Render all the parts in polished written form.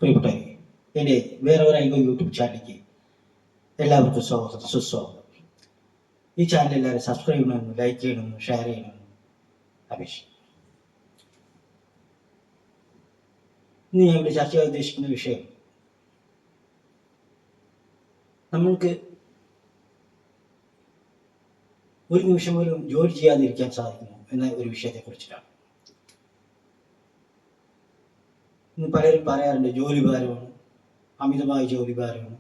പ്രിയപ്പെട്ടവരെ, എൻ്റെ വേറെ ഒരു യൂട്യൂബ് ചാനലിലേക്ക് എല്ലാവർക്കും സ്വാഗതം, സുസ്വാഗതം. ഈ ചാനൽ എല്ലാവരും സബ്സ്ക്രൈബ് ചെയ്യണമെന്നും ലൈക്ക് ചെയ്യണമെന്നും ഷെയർ ചെയ്യണമെന്നും അപേക്ഷിക്കുന്നു. ഇന്ന് ഞാൻ ഇവിടെ ചർച്ച ചെയ്യാൻ ഉദ്ദേശിക്കുന്ന വിഷയം, നമ്മൾക്ക് ഒരു നിമിഷം പോലും ജോലി ചെയ്യാതിരിക്കാൻ സാധിക്കുമോ എന്ന ഒരു വിഷയത്തെ കുറിച്ചിട്ടാണ്. ഇന്ന് പലരും പറയാറുണ്ട്, ജോലി ഭാരമാണ്, അമിതമായ ജോലി ഭാരമാണ്,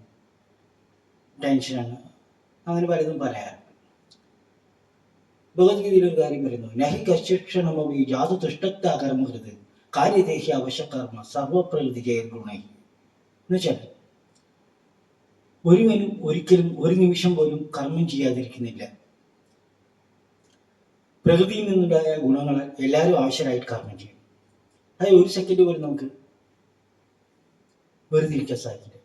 ടെൻഷനാണ്, അങ്ങനെ പലതും പറയാറുണ്ട്. ഭഗവത്ഗീതയിലൊരു കാര്യം പറയുന്നു, നഹി കശ്യക്ഷണമി ജാതു തുഷ്ടത്താ കർമ്മകൃത് കാര്യദേഹി അവശകർമ്മ സർവപ്രകൃതി ജയഗുണൈ. എന്നുവെച്ചാൽ ഒരുവനും ഒരിക്കലും ഒരു നിമിഷം പോലും കർമ്മം ചെയ്യാതിരിക്കുന്നില്ല. പ്രകൃതിയിൽ നിന്നുണ്ടായ ഗുണങ്ങൾ എല്ലാവരും ആവശ്യമായിട്ട് കർമ്മം ചെയ്യും. അത് ഒരു സെക്കൻഡ് പോലും നമുക്ക് വെറുതെ ഇരിക്കാൻ സാധിക്കില്ല.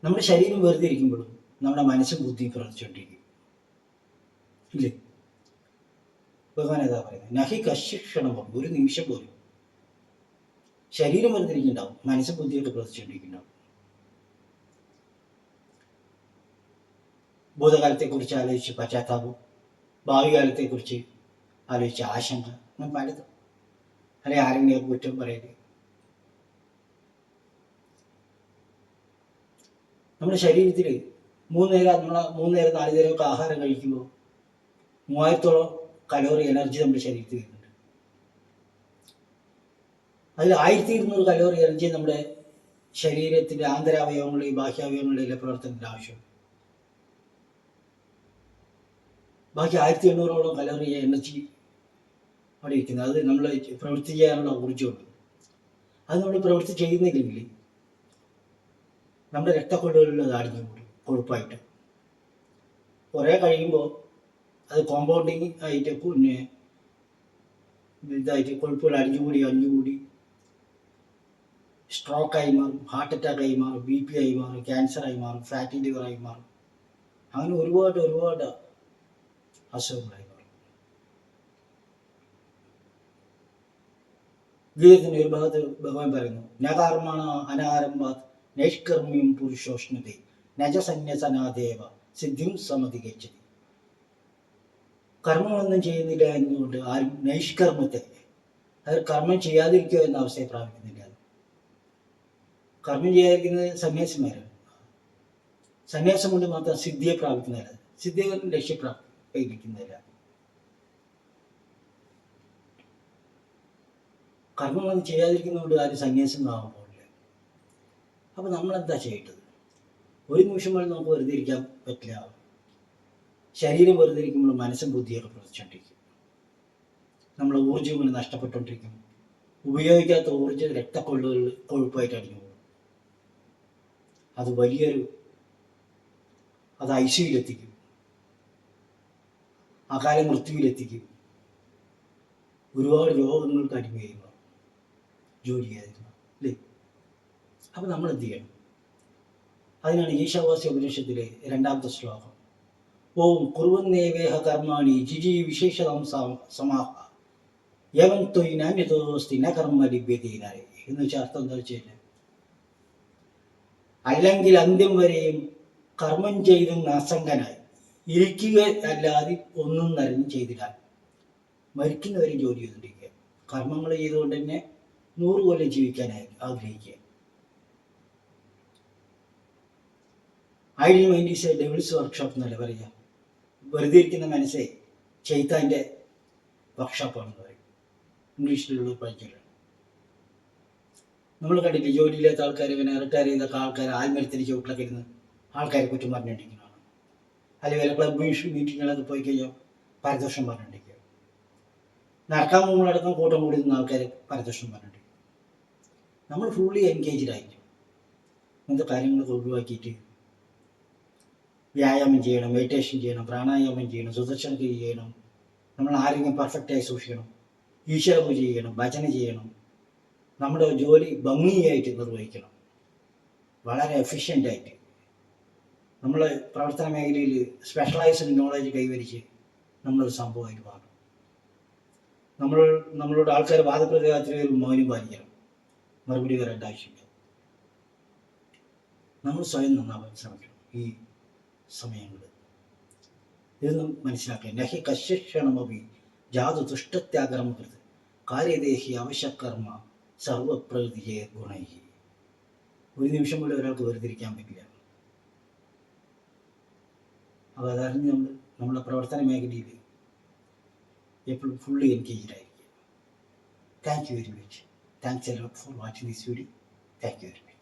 നമ്മുടെ ശരീരം വെറുതെ ഇരിക്കുമ്പോഴും നമ്മുടെ മനസ്സും ബുദ്ധിയും പ്രവർത്തിച്ചുകൊണ്ടിരിക്കും, ഇല്ലേ? ഭഗവാൻ ഏതാ പറയുന്നത്, നഹി കശ്യക്ഷണം, ഒരു നിമിഷം പോലും ശരീരം വെറുതെ ഇരിക്കുന്നുണ്ടാവും, മനസ്സും ബുദ്ധിയൊക്കെ പ്രവർത്തിച്ചുകൊണ്ടിരിക്കുന്നുണ്ടാവും. ഭൂതകാലത്തെക്കുറിച്ച് ആലോചിച്ച് പശ്ചാത്താപം, ഭാവി കാലത്തെക്കുറിച്ച് ആലോചിച്ച് ആശങ്ക, അങ്ങനെ പലതും. അല്ലെ ആരെങ്കിലും കുറ്റം പറയരുത്. നമ്മുടെ ശരീരത്തിൽ മൂന്ന് നേരം 4 നേരമൊക്കെ ആഹാരം കഴിക്കുമ്പോൾ 3000-ഓളം കലോറി എനർജി നമ്മുടെ ശരീരത്തിൽ വരുന്നുണ്ട്. അതിൽ 1200 കലോറി എനർജി നമ്മുടെ ശരീരത്തിൻ്റെ ആന്തരാവയവങ്ങളുടെയും ബാഹ്യാവയവങ്ങളുടെയും പ്രവർത്തനത്തിന് ആവശ്യമുണ്ട്. ബാക്കി 1800-ഓളം കലോറി എനർജി അവിടെ ഇരിക്കുന്നത്, അത് നമ്മൾ പ്രവൃത്തി ചെയ്യാനുള്ള ഊർജ്ജമുണ്ട്. അത് നമ്മൾ പ്രവൃത്തി ചെയ്യുന്നില്ലെങ്കിൽ നമ്മുടെ രക്തക്കൊള്ളുകളിൽ അത് അടിഞ്ഞു കൂടും കൊഴുപ്പായിട്ട്. കുറേ കഴിയുമ്പോൾ അത് കോമ്പൗണ്ടിങ് ആയിട്ട് പിന്നെ ഇതായിട്ട് കൊഴുപ്പുകൾ അടിഞ്ഞുകൂടി സ്ട്രോക്കായി മാറും, ഹാർട്ട് അറ്റാക്കായി മാറും, BP ആയി മാറും, ക്യാൻസറായി മാറും, ഫാറ്റി ലിവറായി മാറും. അങ്ങനെ ഒരുപാട് അസുഖങ്ങളായി മാറും. ഗീതത്തിൻ്റെ ഒരു ഭാഗത്ത് ഭഗവാൻ പറയുന്നു, നകർമ്മണ അനാരംഭാത് നൈഷ്കർമ്മ്യം പുരുഷോഷ്ണതേ നജസന്യസനാദേവ സിദ്ധിം സമധികച്ചതി. കർമ്മമൊന്നും ചെയ്യുന്നില്ല എന്നുകൊണ്ട് ആരും നൈഷ്കർമ്മത്തെ, അത് കർമ്മം ചെയ്യാതിരിക്കുക എന്ന അവസ്ഥയെ പ്രാപിക്കുന്നില്ല. കർമ്മം ചെയ്യാതിരിക്കുന്നത് സന്യാസിമാരാണ്. സന്യാസം കൊണ്ട് മാത്രം സിദ്ധിയെ പ്രാപിക്കുന്നില്ല, സിദ്ധിയെ ലക്ഷ്യപ്രാപിക്കുന്നില്ല. കർമ്മമൊന്നും ചെയ്യാതിരിക്കുന്നതുകൊണ്ട് ആരും സന്യാസം ആവാൻ പോകില്ല. അപ്പോൾ നമ്മളെന്താ ചെയ്യേണ്ടത്? ഒരു നിമിഷം പോലും നമുക്ക് വെറുതെ ഇരിക്കാൻ പറ്റില്ല. ശരീരം വെറുതെ ഇരിക്കുമ്പോൾ മനസ്സും ബുദ്ധിയൊക്കെ പ്രവർത്തിച്ചുകൊണ്ടിരിക്കും. നമ്മളെ ഊർജ്ജം കൊണ്ട് നഷ്ടപ്പെട്ടുകൊണ്ടിരിക്കും. ഉപയോഗിക്കാത്ത ഊർജ്ജം രക്തക്കൊള്ളുകളിൽ കൊഴുപ്പായിട്ട് അടിഞ്ഞു പോകും. അത് ICUയിലെത്തിക്കും, അകാല മൃത്യുവിലെത്തിക്കും. ഒരുപാട് രോഗങ്ങൾക്ക് അടിമയായി മാറും ജോലി ചെയ്യാതിരുന്നു, അല്ലേ? അപ്പം നമ്മൾ എന്ത് ചെയ്യണം? അതിനാണ് ഈശാവാസ്യ ഉപനിഷത്തിലെ 2-ാമത്തെ ശ്ലോകം, ഓം കുറുവന്നേവേഹ കർമാണി ജിജി വിശേഷതം സമാഹ യവൻ ത്വയി നാന്യതോസ്തി ന കർമ്മ ലിഭ്യതീനായി. എന്ന് വെച്ചാൽ അർത്ഥം എന്താ വെച്ചാൽ, അല്ലെങ്കിൽ അന്ത്യം വരെയും കർമ്മം ചെയ്തും അസംഗനായി ഇരിക്കുക അല്ലാതെ ഒന്നും നരഞ്ഞ് ചെയ്തിടാൻ മരിക്കുന്നവരെ ജോലി ചെയ്തുകൊണ്ടിരിക്കുക. കർമ്മങ്ങൾ ചെയ്തുകൊണ്ട് തന്നെ 100 കൊല്ലം ജീവിക്കാനായി ആഗ്രഹിക്കുക. Ideal mind is A devils workshop എന്നല്ല പറയുക. വെറുതെ ഇരിക്കുന്ന മനസ്സേ ചെയ്താൻ്റെ വർക്ക്ഷോപ്പാണെന്ന് പറയും, ഇംഗ്ലീഷിലുള്ള പഠിക്കലാണ്. നമ്മൾ കണ്ടില്ലേ, ജോലിയില്ലാത്ത ആൾക്കാർ, പിന്നെ റിട്ടയർ ചെയ്തൊക്കെ ആൾക്കാർ ആത്മഹത്യത്തിന് ചുവട്ടിലൊക്കെ ഇരുന്ന് ആൾക്കാരെ കുറ്റം പറഞ്ഞുകൊണ്ടിരിക്കുന്നതാണ്. അല്ലെങ്കിൽ ക്ലബ് മീറ്റിങ്ങുകളൊക്കെ പോയി കഴിഞ്ഞാൽ പരദോഷം പറഞ്ഞുകൊണ്ടിരിക്കുക. നടക്കാൻ പോകുമ്പോഴടക്കം കൂട്ടം കൂടി നിന്ന ആൾക്കാർ പരദോഷം പറഞ്ഞുകൊണ്ടിരിക്കും. നമ്മൾ ഫുള്ളി എൻഗേജ്ഡ് ആയിരിക്കും. ഇങ്ങനത്തെ കാര്യങ്ങളൊക്കെ ഒഴിവാക്കിയിട്ട് വ്യായാമം ചെയ്യണം, മെഡിറ്റേഷൻ ചെയ്യണം, പ്രാണായാമം ചെയ്യണം, സുദർശന ക്രിയ ചെയ്യണം, നമ്മൾ ആരോഗ്യം പെർഫെക്റ്റായി സൂക്ഷിക്കണം, ഈശ്വര പൂജ ചെയ്യണം, ഭജന ചെയ്യണം, നമ്മുടെ ജോലി ഭംഗിയായിട്ട് നിർവഹിക്കണം, വളരെ എഫിഷ്യൻ്റായിട്ട്. നമ്മൾ പ്രവർത്തന മേഖലയിൽ സ്പെഷ്യലൈസ്ഡ് നോളജ് കൈവരിച്ച് നമ്മളൊരു സംഭവമായിട്ട് മാറും. നമ്മളോട് ആൾക്കാർ വാദപ്രതിവാദത്തിൽ മൗനം പാലിക്കണം. മറുപടി വരേണ്ട ആവശ്യമില്ല. നമ്മൾ സ്വയം നന്നാവാൻ ശ്രമിക്കണം ഈ സമയങ്ങളിൽ. ഇതൊന്നും മനസ്സിലാക്കുക. നഹി കശ്യക്ഷണമപി ജാതു ദുഷ്ടത്യാഗ്രഹമകൃത് കാര്യദേഹി അവശകർമ്മ സർവപ്രകൃതിയെ ഗുണൈഹി. ഒരു നിമിഷം കൂടെ ഒരാൾക്ക് വേർതിരിക്കാൻ പറ്റില്ല. അപ്പോൾ അതറിഞ്ഞ് നമ്മുടെ പ്രവർത്തന മേഖലയിൽ എപ്പോഴും ഫുള്ളി എൻഗേജ്ഡ് ആയിരിക്കും. Thank you very much. Thanks a lot for watching this video. Thank you very much.